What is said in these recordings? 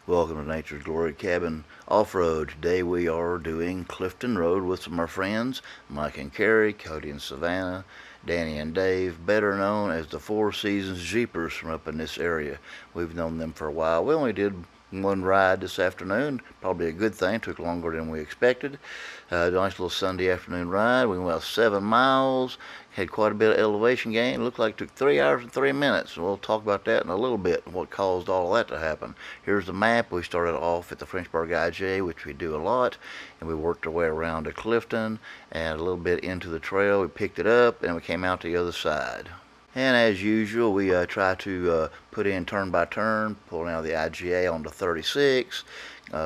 Welcome to Nature's Glory Cabin Off-Road. Today we are doing Clifton Road with some of our friends, Mike and Carrie, Cody and Savannah, Danny and Dave, better known as the Four Seasons Jeepers from up in this area. We've known them for a while. We only did one ride this afternoon, probably a good thing, took longer than we expected. Nice little Sunday afternoon ride. We went about 7 miles, had quite a bit of elevation gain. Looked like it took 3 hours and 3 minutes. We'll talk about that in a little bit, what caused all that to happen. Here's the map. We started off at the Frenchburg IGA, which we do a lot, and we worked our way around to Clifton and a little bit into the trail. We picked it up and we came out the other side. And as usual, we try to put in turn by turn, pulling out of the IGA onto 36,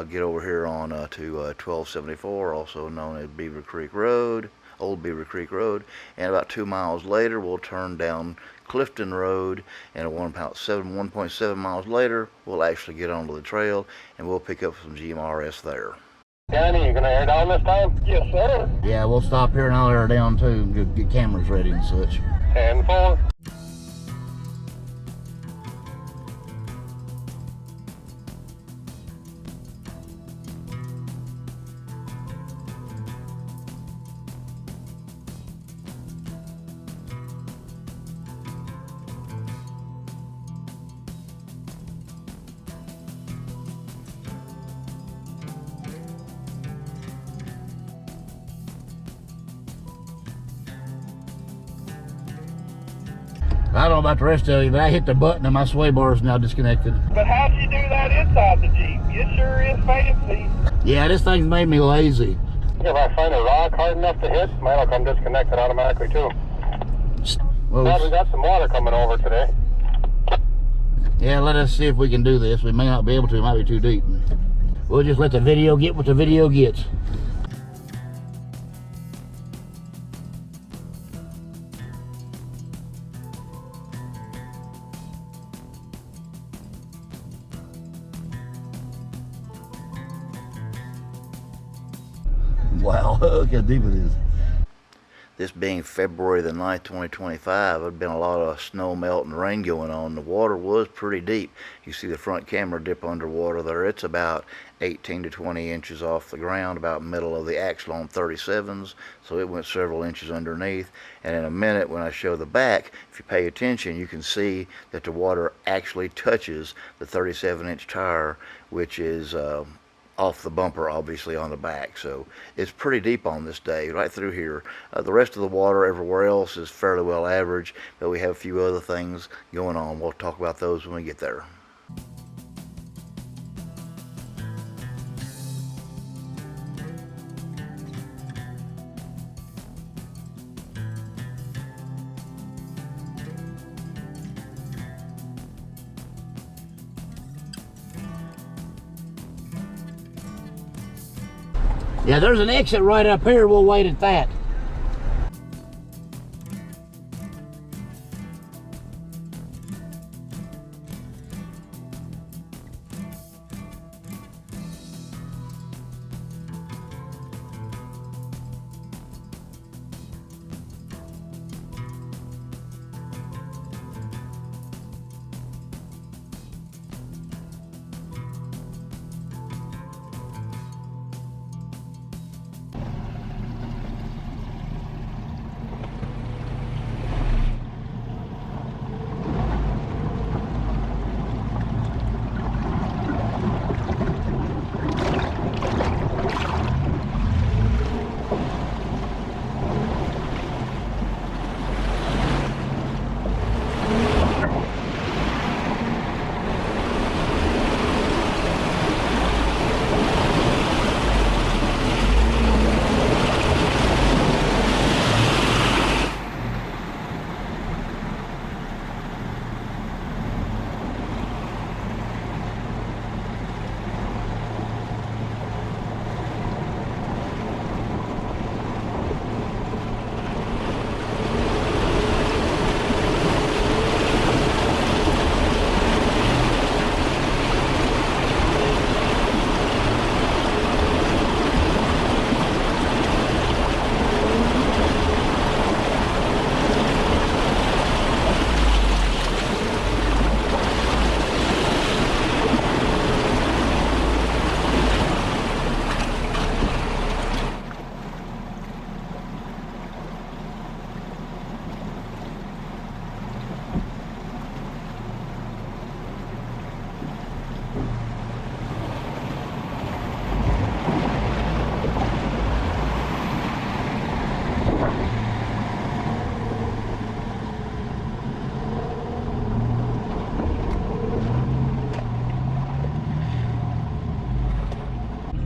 get over here on to 1274, also known as Beaver Creek Road, Old Beaver Creek Road, and about 2 miles later, we'll turn down Clifton Road, and 1.7 miles later, we'll actually get onto the trail, and we'll pick up some GMRS there. Danny, you gonna air down this time? Yes, sir. Yeah, we'll stop here and I'll air down too, and get cameras ready and such. 10-4. I don't know about the rest of you, but I hit the button and my sway bar is now disconnected. But how'd you do that inside the Jeep? It sure is fancy. Yeah, this thing's made me lazy. If I find a rock hard enough to hit, mine'll come disconnected automatically too. Well, Glad we got some water coming over today. yeah, let us see if we can do this. We may not be able to, it might be too deep. We'll just let the video get what the video gets. Wow, look how deep it is. This being February the 9th, 2025, there'd been a lot of snow melt and rain going on. The water was pretty deep. You see the front camera dip underwater there. It's about 18 to 20 inches off the ground, about middle of the axle on 37s, so it went several inches underneath. And in a minute, when I show the back, if you pay attention, you can see that the water actually touches the 37-inch tire, which is off the bumper, obviously, on the back. So it's pretty deep on this day, right through here. The rest of the water everywhere else is fairly well average, but we have a few other things going on. We'll talk about those when we get there. Yeah, there's an exit right up here. We'll wait at that.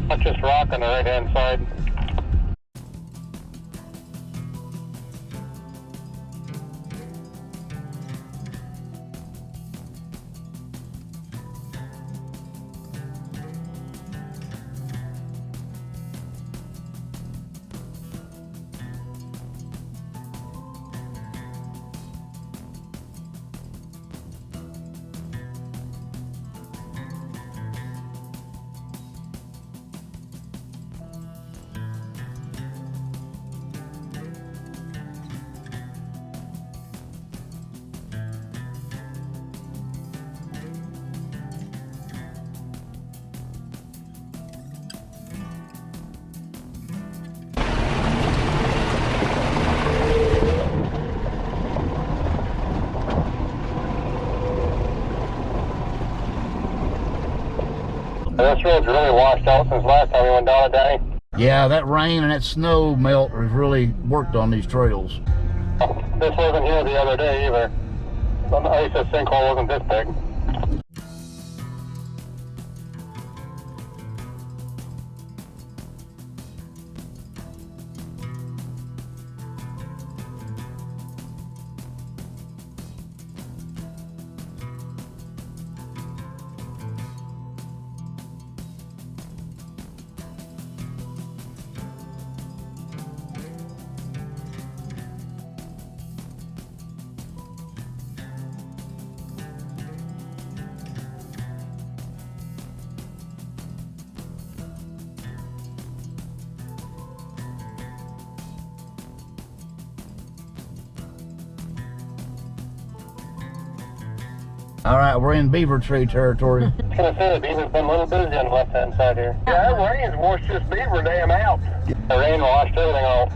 That's just rock on the right-hand side. This road's really washed out since last time we went down it, Danny. Yeah, that rain and that snow melt has really worked on these trails. This wasn't here the other day either. At least the sinkhole wasn't this big. All right, we're in Beaver Tree territory. I was gonna say the beaver's been a little busy on the left-hand side here. Yeah, that rain's washed this beaver dam out. The rain washed everything out.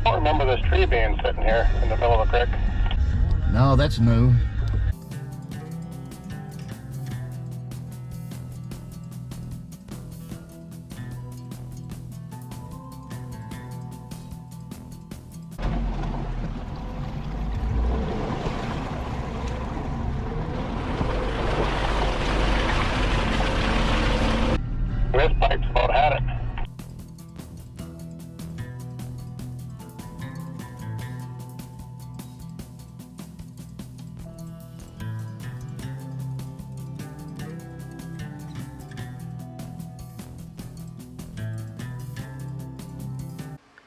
I don't remember this tree being sitting here in the middle of the creek. No, that's new. This pipe's about had it.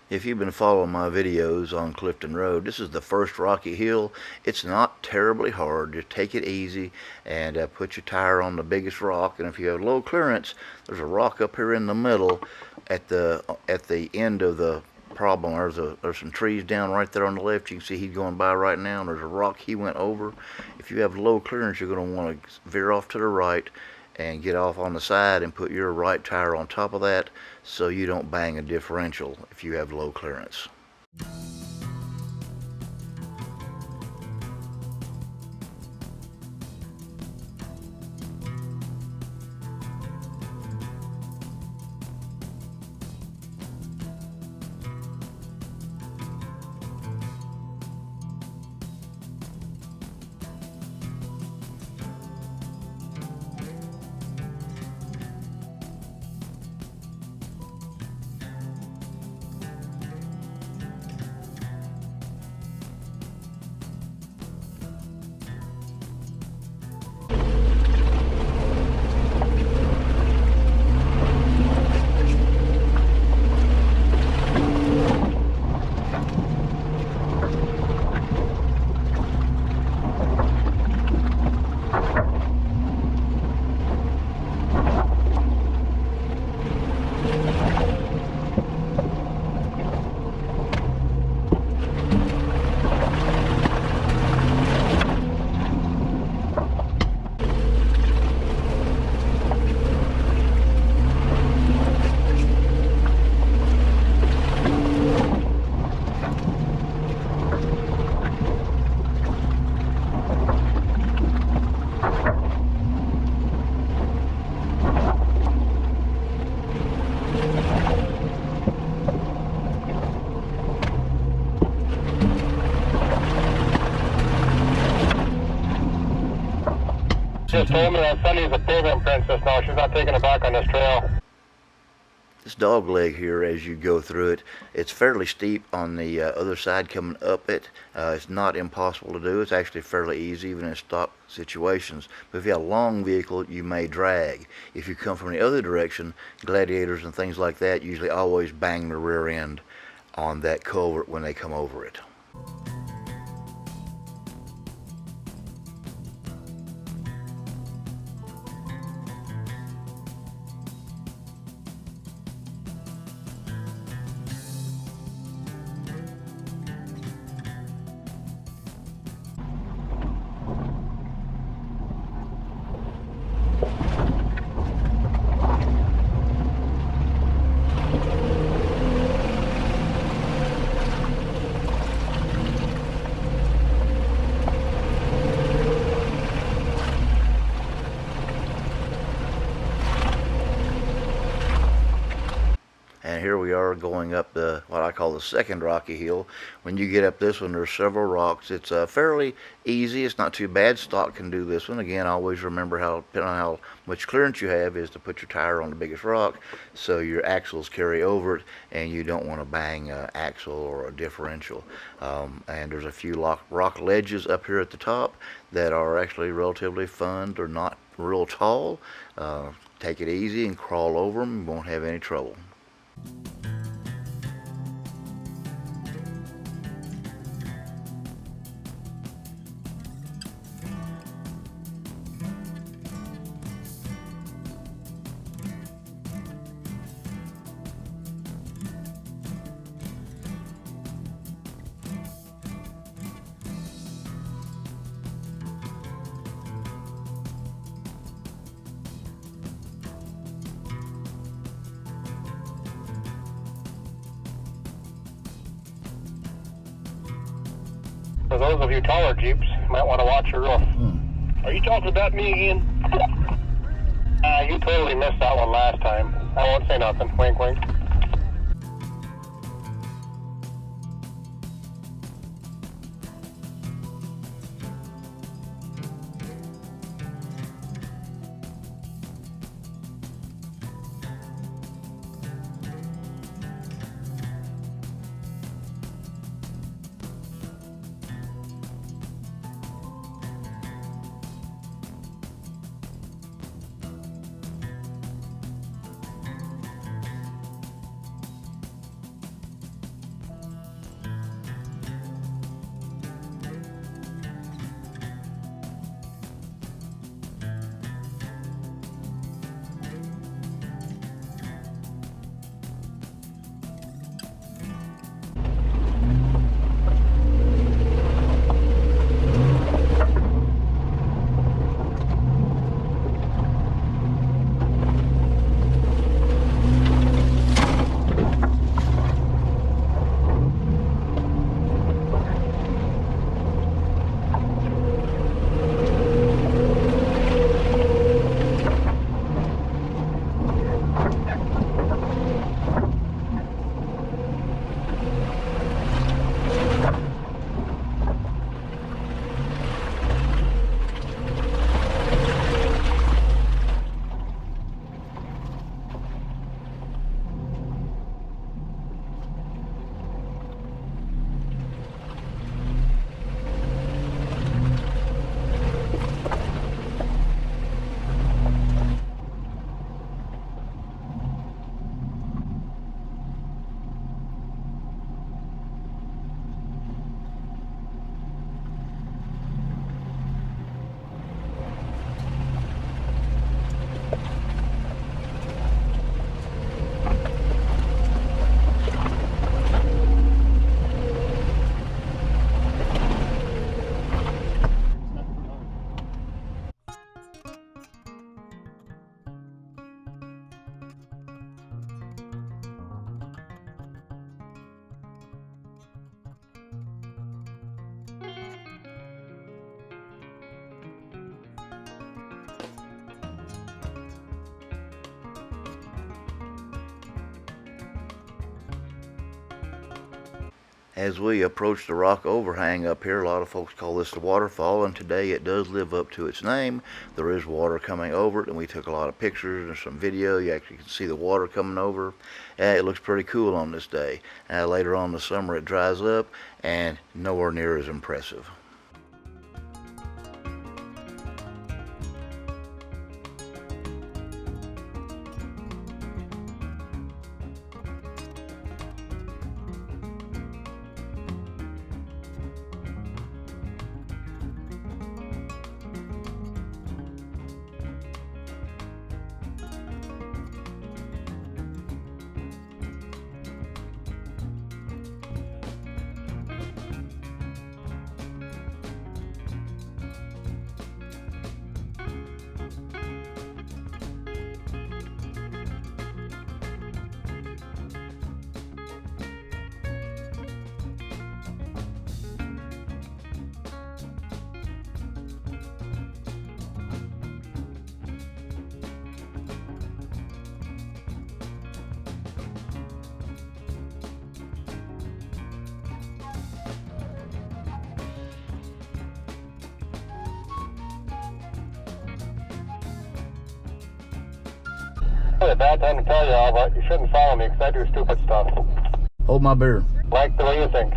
If you've been following my videos on Clifton Road, this is the first rocky hill. It's not terribly hard. Just take it easy and put your tire on the biggest rock. And if you have low clearance, there's a rock up here in the middle at the end of the problem. There's some trees down right there on the left. You can see he's going by right now, and there's a rock he went over. If you have low clearance, you're going to want to veer off to the right and get off on the side and put your right tire on top of that so you don't bang a differential if you have low clearance. Just told me that Sunny's a pavement princess now. She's not taking it back on this trail. This dog leg here, as you go through it, it's fairly steep on the other side coming up it. It's not impossible to do. It's actually fairly easy even in stock situations. But if you have a long vehicle, you may drag. If you come from the other direction, gladiators and things like that usually always bang the rear end on that culvert when they come over it. And here we are going up the what I call the second rocky hill. When you get up this one, there's several rocks. It's fairly easy. It's not too bad. Stock can do this one. Again, always remember how, depending on how much clearance you have, is to put your tire on the biggest rock so your axles carry over it and you don't want to bang an axle or a differential. And there's a few rock ledges up here at the top that are actually relatively fun. They're not real tall. Take it easy and crawl over them. You won't have any trouble. For those of you taller Jeeps, you might want to watch your roof. Are you talking about me again? You totally missed that one last time. I won't say nothing. Wink, wink. As we approach the rock overhang up here, a lot of folks call this the waterfall, and today it does live up to its name. There is water coming over it, and we took a lot of pictures and some video. You actually can see the water coming over. It looks pretty cool on this day. Later on in the summer it dries up, and nowhere near as impressive. It's a bad time to tell you all, but you shouldn't follow me because I do stupid stuff. Hold my beer. Like the way you think.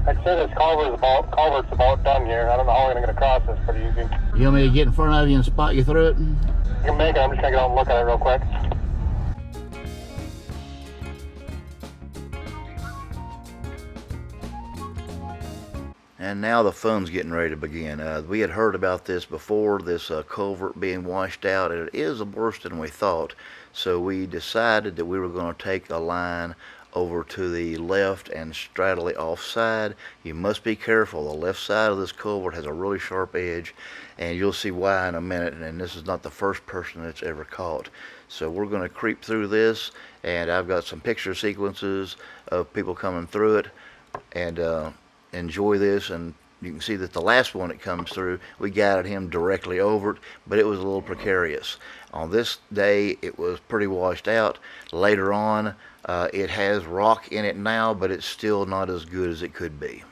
I'd say this culvert's about done here. I don't know how we're gonna get across this pretty easy. You want me to get in front of you and spot you through it? You can make it. I'm just gonna get out and look at it real quick. And now the fun's getting ready to begin. We had heard about this before, this culvert being washed out, and it is worse than we thought. So we decided that we were going to take a line over to the left and straddle the offside. You must be careful. The left side of this culvert has a really sharp edge, and you'll see why in a minute. And this is not the first person that's ever caught. So we're going to creep through this, and I've got some picture sequences of people coming through it, and enjoy this. And you can see that the last one that comes through, we guided him directly over it, but it was a little precarious. On this day, it was pretty washed out. Later on, it has rock in it now, but it's still not as good as it could be.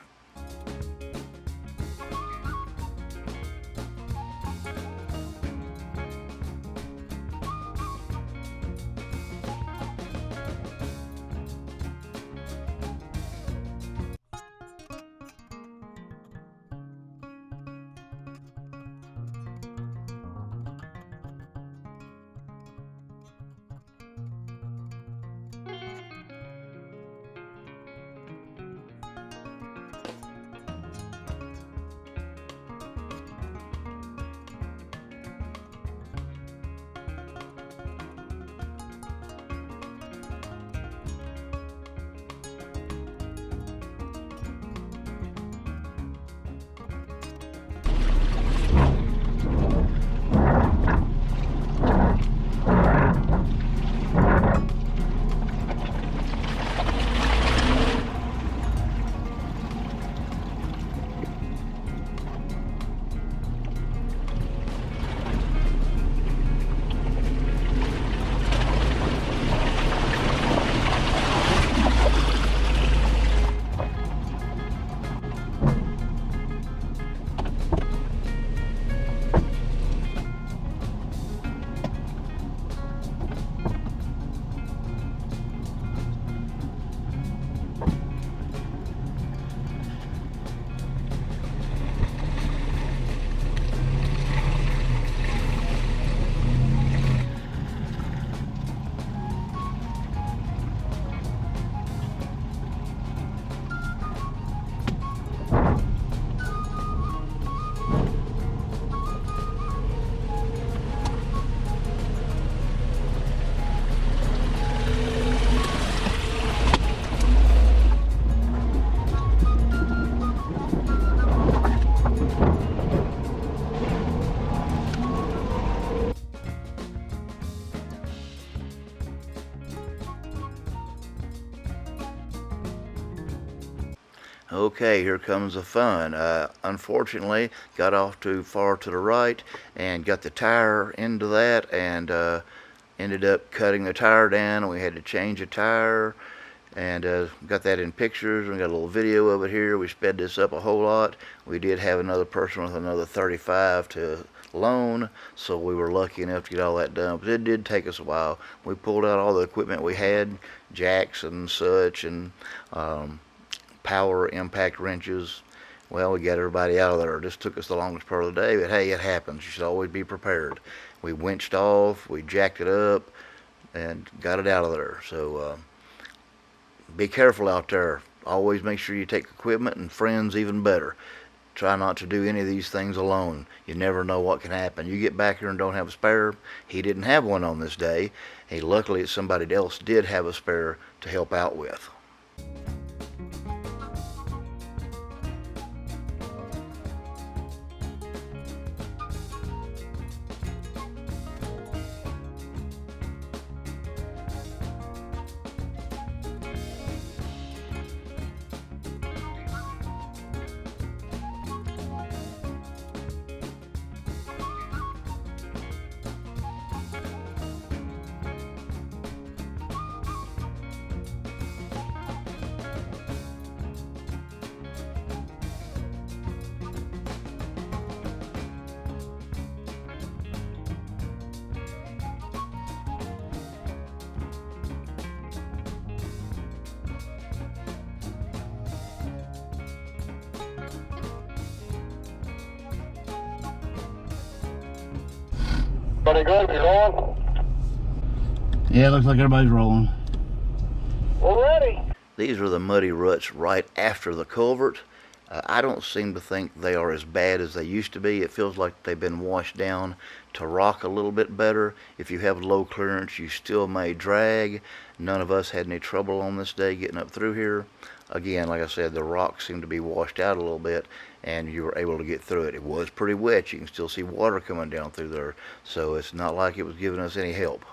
Okay, here comes the fun. Unfortunately, got off too far to the right and got the tire into that and ended up cutting the tire down, and we had to change the tire, and got that in pictures. We got a little video of it here. We sped this up a whole lot. We did have another person with another 35 to loan, so we were lucky enough to get all that done, but it did take us a while. We pulled out all the equipment we had, jacks and such, and power impact wrenches. Well, we got everybody out of there. It just took us the longest part of the day, but hey, it happens. You should always be prepared. We winched off, we jacked it up, and got it out of there. So be careful out there. Always make sure you take equipment, and friends even better. Try not to do any of these things alone. You never know what can happen. You get back here and don't have a spare. He didn't have one on this day. Luckily somebody else did have a spare to help out with. Pretty good, you rolling? Yeah, looks like everybody's rolling. We're ready. These are the muddy ruts right after the culvert. I don't seem to think they are as bad as they used to be. It feels like they've been washed down to rock a little bit better. If you have low clearance, you still may drag. None of us had any trouble on this day getting up through here. Again, like I said, the rocks seem to be washed out a little bit, and you were able to get through it. It was pretty wet. You can still see water coming down through there, so it's not like it was giving us any help.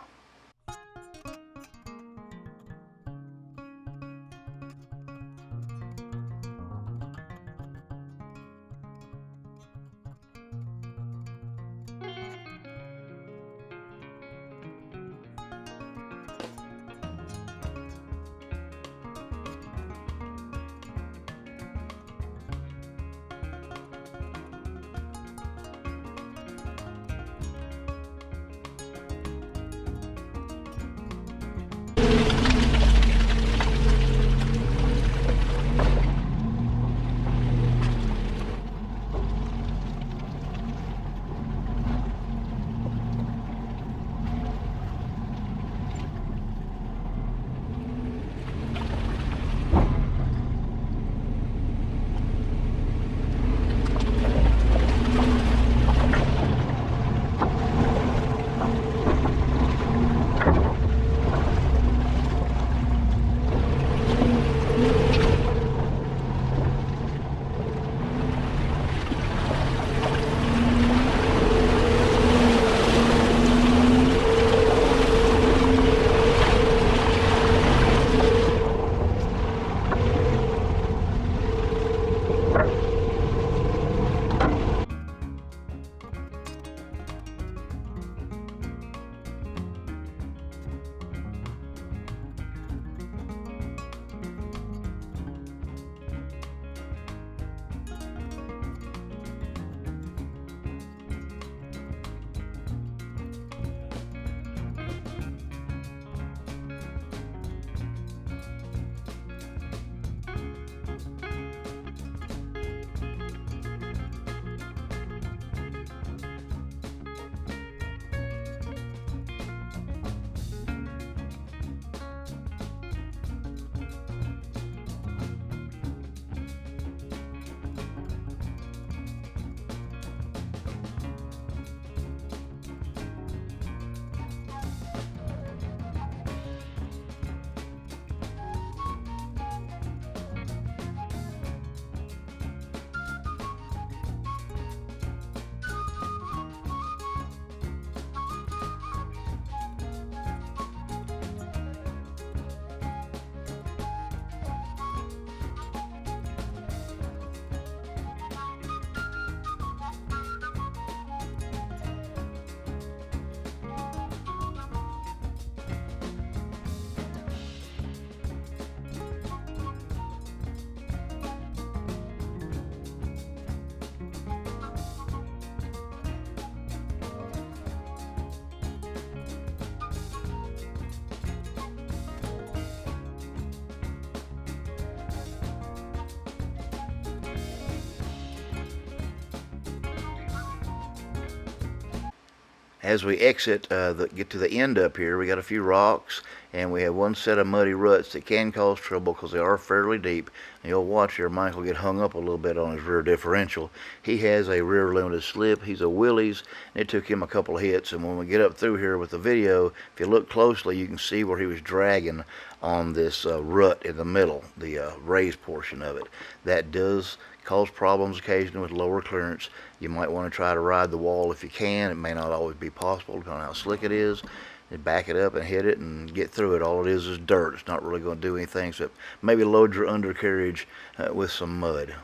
As we exit, get to the end up here, we got a few rocks, and we have one set of muddy ruts that can cause trouble because they are fairly deep. And you'll watch here, Michael get hung up a little bit on his rear differential. He has a rear limited slip. He's a Willys, and it took him a couple of hits. And when we get up through here with the video, if you look closely, you can see where he was dragging on this rut in the middle, the raised portion of it. That does cause problems occasionally with lower clearance. You might want to try to ride the wall if you can. It may not always be possible depending on how slick it is. And back it up and hit it and get through it. All it is dirt. It's not really going to do anything except maybe load your undercarriage with some mud.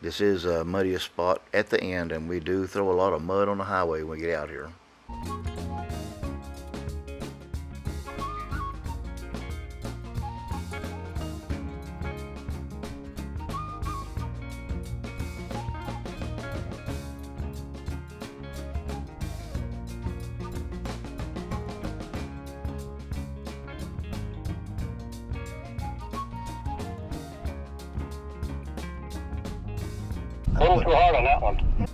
This is a muddiest spot at the end, and we do throw a lot of mud on the highway when we get out here. A little too hard on that one.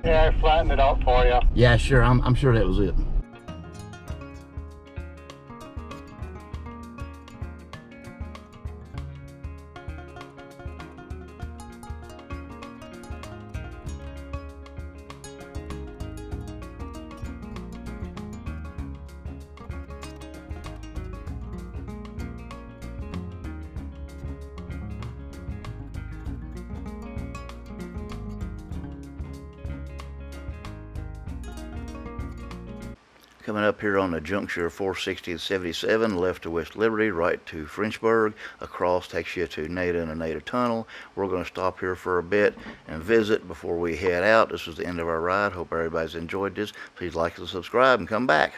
Yeah, I flattened it out for you. Yeah, sure. I'm sure that was it. Coming up here on the juncture of 460 and 77, left to West Liberty, right to Frenchburg, across takes you to Nitto and the Nitto Tunnel. We're going to stop here for a bit and visit before we head out. This is the end of our ride. Hope everybody's enjoyed this. Please like and subscribe and come back.